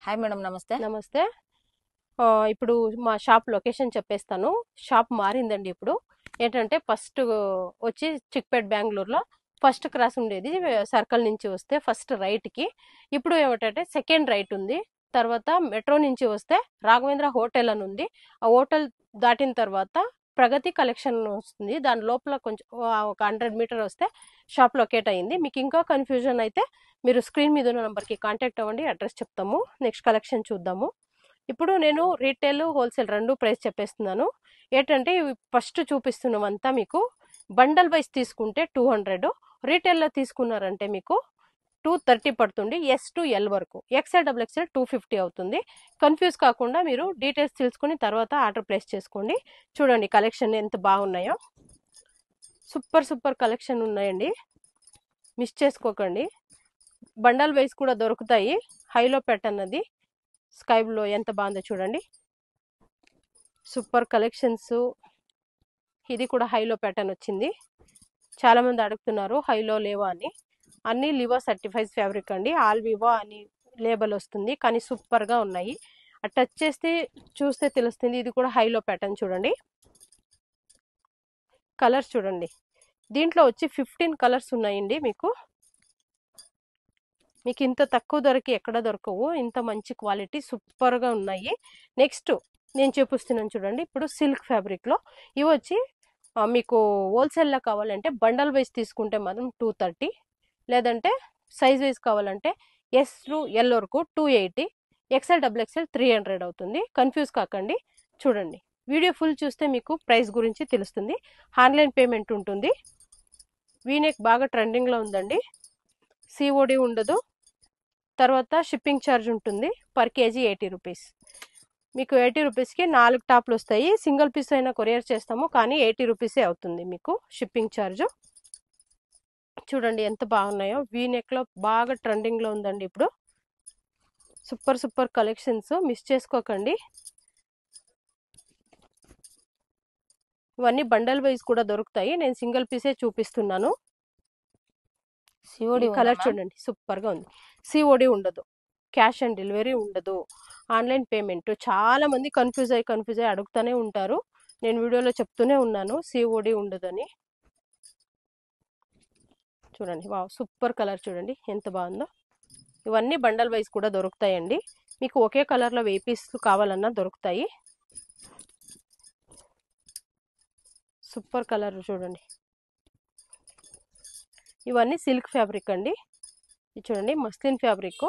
Hi madam, నమస్తే. నమస్తే. ఇప్పుడు మా షాప్ లొకేషన్ చెప్పేస్తాను. షాప్ మారిందండి ఇప్పుడు. ఏంటంటే ఫస్ట్ వచ్చి చిక్పేట్ బెంగళూరులో ఫస్ట్ క్రాస్ ఉండేది. సర్కిల్ నుంచి వస్తే ఫస్ట్ రైట్కి. ఇప్పుడు ఏమిటంటే సెకండ్ రైట్ ఉంది. తర్వాత మెట్రో నుంచి వస్తే రాఘవేంద్ర హోటల్ అని ఉంది. ఆ హోటల్ దాటిన తర్వాత ప్రగతి కలెక్షన్ వస్తుంది. దాని లోపల కొంచెం ఒక 100 మీటర్ వస్తే షాప్ లొకేట్ అయింది. మీకు ఇంకా కన్ఫ్యూజన్ అయితే మీరు స్క్రీన్ మీద ఉన్న నెంబర్కి కాంటాక్ట్ అవ్వండి, అడ్రస్ చెప్తాము. నెక్స్ట్ కలెక్షన్ చూద్దాము. ఇప్పుడు నేను రీటైల్ హోల్సేల్ రెండు ప్రైస్ చెప్పేస్తున్నాను. ఏంటంటే ఫస్ట్ చూపిస్తున్నవంతా మీకు బండల్ వైజ్ తీసుకుంటే 200, రీటైల్లో తీసుకున్నారంటే మీకు 230 పడుతుంది. ఎస్ టు ఎల్ వరకు, ఎక్స్ఎల్ డబుల్ ఎక్స్ఎల్ 250 అవుతుంది. కన్ఫ్యూజ్ కాకుండా మీరు డీటెయిల్స్ తెలుసుకుని తర్వాత ఆర్డర్ ప్లేస్ చేసుకోండి. చూడండి కలెక్షన్ ఎంత బాగున్నాయో. సూపర్ కలెక్షన్ ఉన్నాయండి, మిస్ చేసుకోకండి. బండల్ వైజ్ కూడా దొరుకుతాయి. హైలో పెట్టన్నది స్కై బ్లూ ఎంత బాగుందో చూడండి. Super collections. ఇది కూడా హైలో ప్యాటర్న్ వచ్చింది. చాలా మంది అడుగుతున్నారు హైలో లేవా అని. అన్ని లివా సర్టిఫైడ్ ఫ్యాబ్రిక్ అండి, ఆల్ వివా అని లేబుల్ వస్తుంది. కానీ సూపర్ గా ఉన్నాయి. ఆ టచ్ చేస్తే చూస్తే తెలుస్తుంది. ఇది కూడా హైలో ప్యాటర్న్ చూడండి. కలర్స్ చూడండి. దీంట్లో వచ్చి 15 కలర్స్ ఉన్నాయండి. మీకు ఇంత తక్కువ ధరకి ఎక్కడ దొరకవు. ఇంత మంచి క్వాలిటీ సూపర్ గా ఉన్నాయి. నెక్స్ట్ నేను చూపిస్తున్నాను చూడండి. ఇప్పుడు సిల్క్ ఫ్యాబ్రిక్ లో ఇవి వచ్చి మీకు హోల్సేల్లో కావాలంటే బండల్ వైజ్ తీసుకుంటే మాత్రం 230, లేదంటే సైజ్ వైజ్ కావాలంటే ఎస్ టు ఎల్ వరకు 280, ఎక్స్ఎల్ డబుల్ ఎక్స్ఎల్ 300 అవుతుంది. కన్ఫ్యూజ్ కాకండి. చూడండి వీడియో ఫుల్ చూస్తే మీకు ప్రైస్ గురించి తెలుస్తుంది. ఆన్లైన్ పేమెంట్ ఉంటుంది. వీనెక్ బాగా ట్రెండింగ్లో ఉందండి. సిఓడి ఉండదు. తర్వాత షిప్పింగ్ ఛార్జ్ ఉంటుంది. Per KG 80 rupees. మీకు 80 రూపీస్కి 4 టాప్లు వస్తాయి. సింగిల్ పీస్ అయినా కొరియర్ చేస్తాము, కానీ 80 రూపీసే అవుతుంది మీకు షిప్పింగ్ ఛార్జ్. చూడండి ఎంత బాగున్నాయో. వీనెక్లో బాగా ట్రెండింగ్లో ఉందండి ఇప్పుడు. సూపర్ కలెక్షన్స్, మిస్ చేసుకోకండి. ఇవన్నీ బండల్ వైజ్ కూడా దొరుకుతాయి. నేను సింగిల్ పీసే చూపిస్తున్నాను. సిఓడి కలర్ చూడండి సూపర్ గా ఉంది. సిఓడి ఉండదు, క్యాష్ ఆన్ డెలివరీ ఉండదు, ఆన్లైన్ పేమెంట్. చాలా మంది కన్ఫ్యూజ్ అయ్యి అడుగుతూనే ఉంటారు. నేను వీడియోలో చెప్తూనే ఉన్నాను సిఓడి ఉండదని. చూడండి వావ్, సూపర్ కలర్ చూడండి ఎంత బాగుందో. ఇవన్నీ బండల్ వైజ్ కూడా దొరుకుతాయండి. మీకు ఒకే కలర్లో 1000 పీస్లు కావాలన్నా దొరుకుతాయి. సూపర్ కలర్ చూడండి. ఇవన్నీ సిల్క్ ఫ్యాబ్రిక్ అండి. ఇది చూడండి మస్లిన్ ఫ్యాబ్రిక్,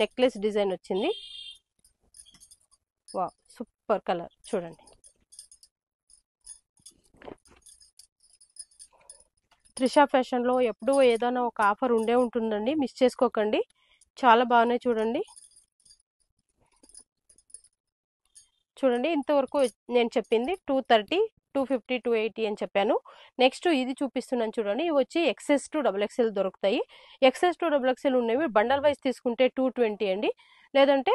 నెక్లెస్ డిజైన్ వచ్చింది. వా సూపర్ కలర్ చూడండి. త్రిషా ఫ్యాషన్లో ఎప్పుడూ ఏదైనా ఒక ఆఫర్ ఉండే ఉంటుందండి, మిస్ చేసుకోకండి. చాలా బాగున్నాయి చూడండి. చూడండి ఇంతవరకు నేను చెప్పింది 230, 250, 280 అని చెప్పాను. నెక్స్ట్ ఇది చూపిస్తున్నాను చూడండి. ఇవి వచ్చి ఎక్సెస్ టు డబుల్ ఎక్స్ఎల్ దొరుకుతాయి. ఎక్సెస్ టు డబుల్ ఎక్స్ఎల్ ఉన్నవి బండల్ వైజ్ తీసుకుంటే 220 అండి. లేదంటే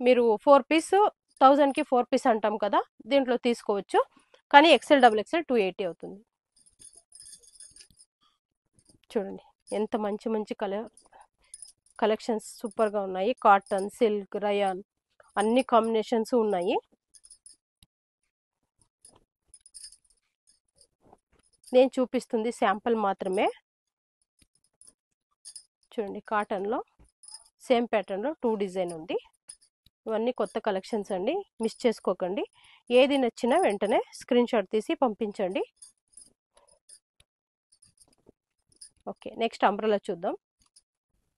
మీరు 4 పీస్ 1000కి 4 పీస్ అంటాం కదా, దీంట్లో తీసుకోవచ్చు. కానీ ఎక్స్ఎల్ డబుల్ ఎక్స్ఎల్ 280 అవుతుంది. చూడండి ఎంత మంచి కలెక్షన్స్ సూపర్గా ఉన్నాయి. కాటన్, సిల్క్, రయాన్ అన్ని కాంబినేషన్స్ ఉన్నాయి. నేను చూపిస్తుంది శాంపుల్ మాత్రమే. చూడండి కాటన్లో సేమ్ ప్యాటర్న్లో 2 డిజైన్ ఉంది. ఇవన్నీ కొత్త కలెక్షన్స్ అండి, మిస్ చేసుకోకండి. ఏది నచ్చినా వెంటనే స్క్రీన్ షాట్ తీసి పంపించండి. ఓకే, నెక్స్ట్ అంబ్రెలా చూద్దాం.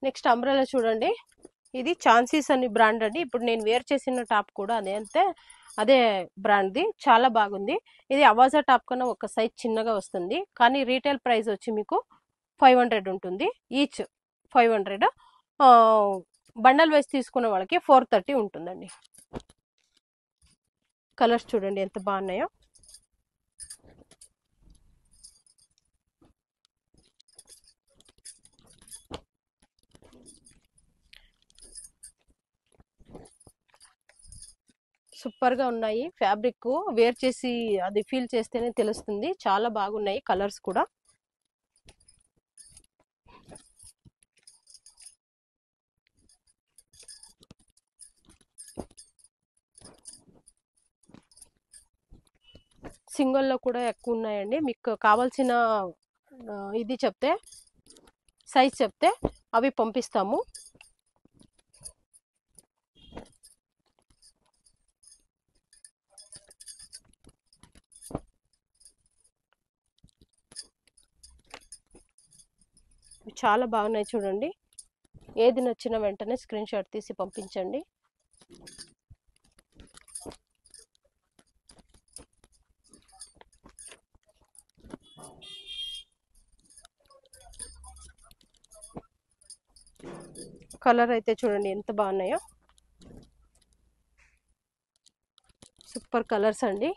నెక్స్ట్ అంబ్రెలా చూడండి. ఇది ఛాన్సీస్ అని బ్రాండ్ అండి. ఇప్పుడు నేను వేర్ చేసిన టాప్ కూడా అదే బ్రాండ్ది, చాలా బాగుంది. ఇది అవాజా టాప్ కన్నా ఒక సైజ్ చిన్నగా వస్తుంది. కానీ రీటైల్ ప్రైస్ వచ్చి మీకు 500 ఉంటుంది. ఈచ్ 500. బండల్ వైజ్ తీసుకున్న వాళ్ళకి 430 ఉంటుందండి. కలర్స్ చూడండి ఎంత బాగున్నాయో. సూపర్గా ఉన్నాయి. ఫ్యాబ్రిక్ వేర్ చేసి అది ఫీల్ చేస్తేనే తెలుస్తుంది. చాలా బాగున్నాయి కలర్స్ కూడా. సింగిల్లో కూడా ఎక్కువ ఉన్నాయండి. మీకు కావాల్సిన ఇది చెప్తే, సైజ్ చెప్తే అవి పంపిస్తాము. చాలా బాగున్నాయి చూడండి. ఏది నచ్చిన వెంటనే స్క్రీన్ షాట్ తీసి పంపించండి. కలర్ అయితే చూడండి ఎంత బాగున్నాయో, సూపర్ కలర్స్ అండి.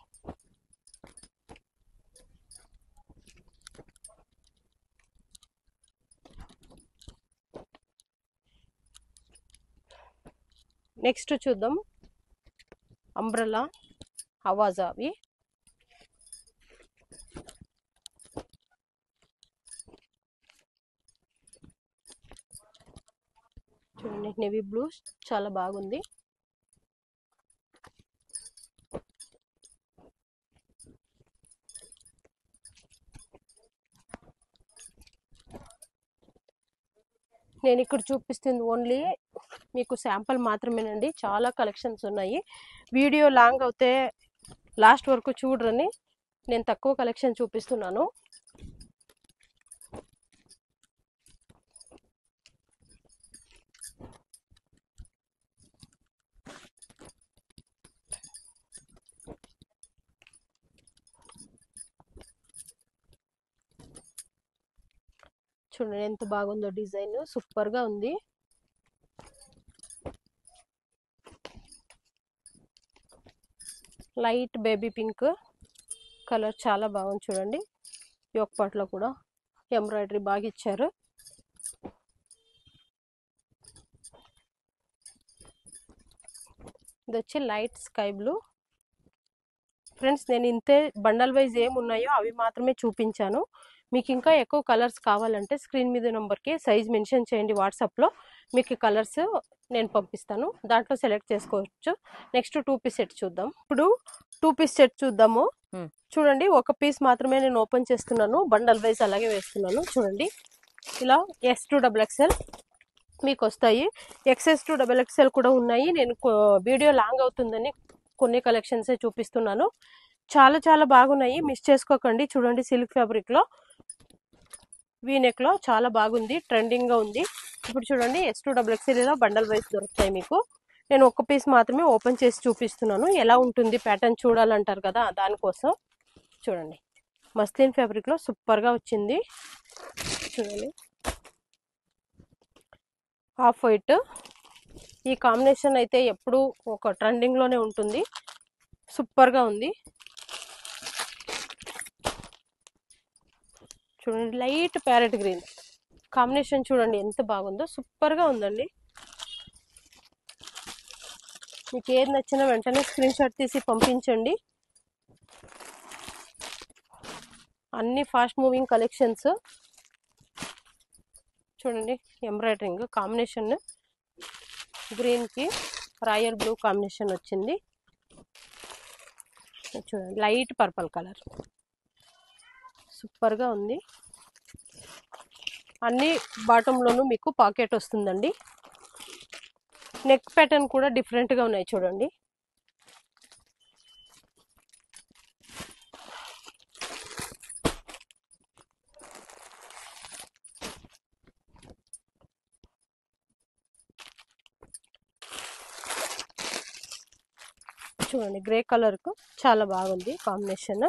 నెక్స్ట్ చూద్దాం అంబ్రెల్లా హవాజా. అవి చూడండి, నేవీ బ్లూ చాలా బాగుంది. నేను ఇక్కడ చూపిస్తుంది ఓన్లీ మీకు శాంపుల్ మాత్రమేనండి. చాలా కలెక్షన్స్ ఉన్నాయి. వీడియో లాంగ్ అవుతే లాస్ట్ వరకు చూడరని నేను తక్కువ కలెక్షన్ చూపిస్తున్నాను. చూడండి ఎంత బాగుందో, డిజైన్ సూపర్ గా ఉంది. లైట్ బేబీ పింక్ కలర్ చాలా బాగుంది చూడండి. యోక్ పాట్లో కూడా ఎంబ్రాయిడరీ బాగా ఇచ్చారు. ఇది వచ్చి లైట్ స్కై బ్లూ. ఫ్రెండ్స్, నేను ఇంతే బండల్ వైజ్ ఏమున్నాయో అవి మాత్రమే చూపించాను. మీకు ఇంకా ఎక్కువ కలర్స్ కావాలంటే స్క్రీన్ మీద నెంబర్కి సైజ్ మెన్షన్ చేయండి వాట్సాప్లో. మీకు కలర్స్ నేను పంపిస్తాను, దాంట్లో సెలెక్ట్ చేసుకోవచ్చు. నెక్స్ట్ 2 పీస్ సెట్ చూద్దాం. ఇప్పుడు 2 పీస్ సెట్ చూద్దాము. చూడండి, ఒక పీస్ మాత్రమే నేను ఓపెన్ చేస్తున్నాను, బండల్ వైజ్ అలాగే వేస్తున్నాను. చూడండి, ఇలా S2XXL మీకు వస్తాయి. XS2XXL కూడా ఉన్నాయి. నేను వీడియో లాంగ్ అవుతుందని కొన్ని కలెక్షన్సే చూపిస్తున్నాను. చాలా చాలా బాగున్నాయి, మిస్ చేసుకోకండి. చూడండి, సిల్క్ ఫ్యాబ్రిక్ లో వీనెక్ లో చాలా బాగుంది, ట్రెండింగ్ గా ఉంది. ఇప్పుడు చూడండి, S2XXL లో బండల్ వైస్ దొరుకుతాయి మీకు. నేను ఒక పీస్ మాత్రమే ఓపెన్ చేసి చూపిస్తున్నాను. ఎలా ఉంటుంది ప్యాటర్న్ చూడాలంటారు కదా, దానికోసం. చూడండి, మస్లిన్ ఫ్యాబ్రిక్ లో సూపర్ గా వచ్చింది. చూడండి, హాఫ్ వైట్. ఈ కాంబినేషన్ అయితే ఎప్పుడు ఒక ట్రెండింగ్ లోనే ఉంటుంది, సూపర్ గా ఉంది. చూడండి, లైట్ ప్యారెట్ గ్రీన్ కాంబినేషన్ చూడండి ఎంత బాగుందో, సూపర్ గా ఉందండి. మీకు ఏది నచ్చినా వెంటనే స్క్రీన్ షాట్ తీసి పంపించండి. అన్ని ఫాస్ట్ మూవింగ్ కలెక్షన్స్. చూడండి, ఎంబ్రాయిడరింగ్ కాంబినేషన్ గ్రీన్ కి రాయల్ బ్లూ కాంబినేషన్ వచ్చింది. చూడండి, లైట్ పర్పుల్ కలర్ సూపర్ గా ఉంది. అన్ని బాటమ్ లోను మీకు పాకెట్ వస్తుందండి. నెక్ ప్యాటర్న్ కూడా డిఫరెంట్ గా ఉన్నాయి చూడండి. చూడండి, గ్రే కలర్ కు చాలా బాగుంది కాంబినేషన్.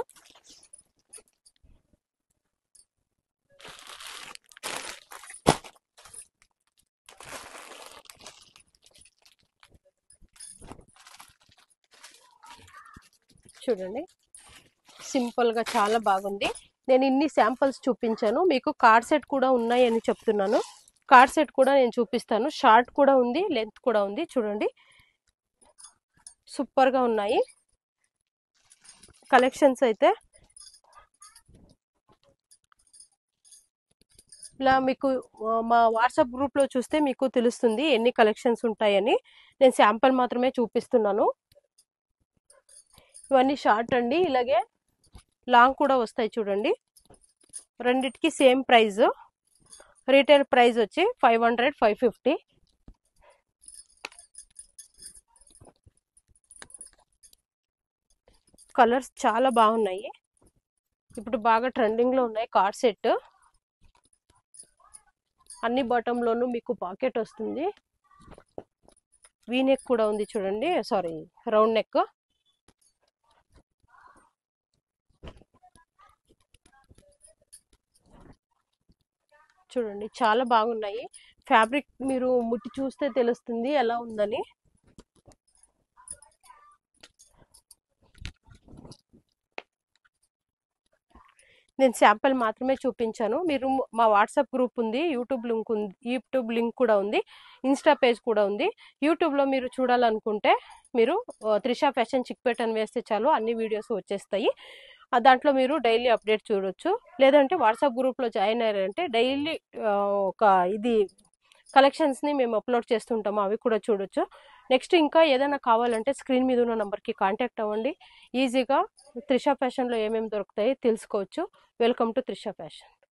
చూడండి, సింపుల్ గా చాలా బాగుంది. నేను ఇన్ని శాంపిల్స్ చూపించాను, మీకు కార్డ్ సెట్ కూడా ఉన్నాయి అని చెప్తున్నాను. కార్డ్ సెట్ కూడా నేను చూపిస్తాను. షార్ట్ కూడా ఉంది, లెంత్ కూడా ఉంది. చూడండి, సూపర్ గా ఉన్నాయి కలెక్షన్స్ అయితే. ఇలా మీకు మా వాట్సాప్ గ్రూప్ లో చూస్తే మీకు తెలుస్తుంది ఎన్ని కలెక్షన్స్ ఉంటాయని. నేను శాంపుల్ మాత్రమే చూపిస్తున్నాను. ఇవన్నీ షార్ట్ అండి. ఇలాగే లాంగ్ కూడా వస్తాయి చూడండి. రెండిటికి సేమ్ ప్రైస్. రీటైల్ ప్రైస్ వచ్చి 500, 550. కలర్స్ చాలా బాగున్నాయి. ఇప్పుడు బాగా ట్రెండింగ్లో ఉన్నాయి కార్డ్ సెట్. అన్ని బాటంలోనూ మీకు పాకెట్ వస్తుంది. వీ నెక్ కూడా ఉంది చూడండి, సారీ రౌండ్ నెక్. చూడండి చాలా బాగున్నాయి. ఫ్యాబ్రిక్ మీరు ముట్టి చూస్తే తెలుస్తుంది ఎలా ఉందని. నేను శాంపిల్ మాత్రమే చూపించాను. మీరు మా వాట్సాప్ గ్రూప్ ఉంది, యూట్యూబ్ లింక్ కూడా ఉంది, ఇన్స్టా పేజ్ కూడా ఉంది. యూట్యూబ్లో మీరు చూడాలనుకుంటే మీరు త్రిషా ఫ్యాషన్ చిక్పేట్ అని వేస్తే చాలు అన్ని వీడియోస్ వచ్చేస్తాయి. దాంట్లో మీరు డైలీ అప్డేట్ చూడొచ్చు. లేదంటే వాట్సాప్ గ్రూప్లో జాయిన్ అయ్యారంటే డైలీ ఒక ఇది కలెక్షన్స్ని మేము అప్లోడ్ చేస్తుంటాము, అవి కూడా చూడొచ్చు. నెక్స్ట్ ఇంకా ఏదైనా కావాలంటే స్క్రీన్ మీద ఉన్న నెంబర్కి కాంటాక్ట్ అవ్వండి. ఈజీగా త్రిషా ఫ్యాషన్లో ఏమేమి దొరుకుతాయి తెలుసుకోవచ్చు. Welcome to Trisha fashion.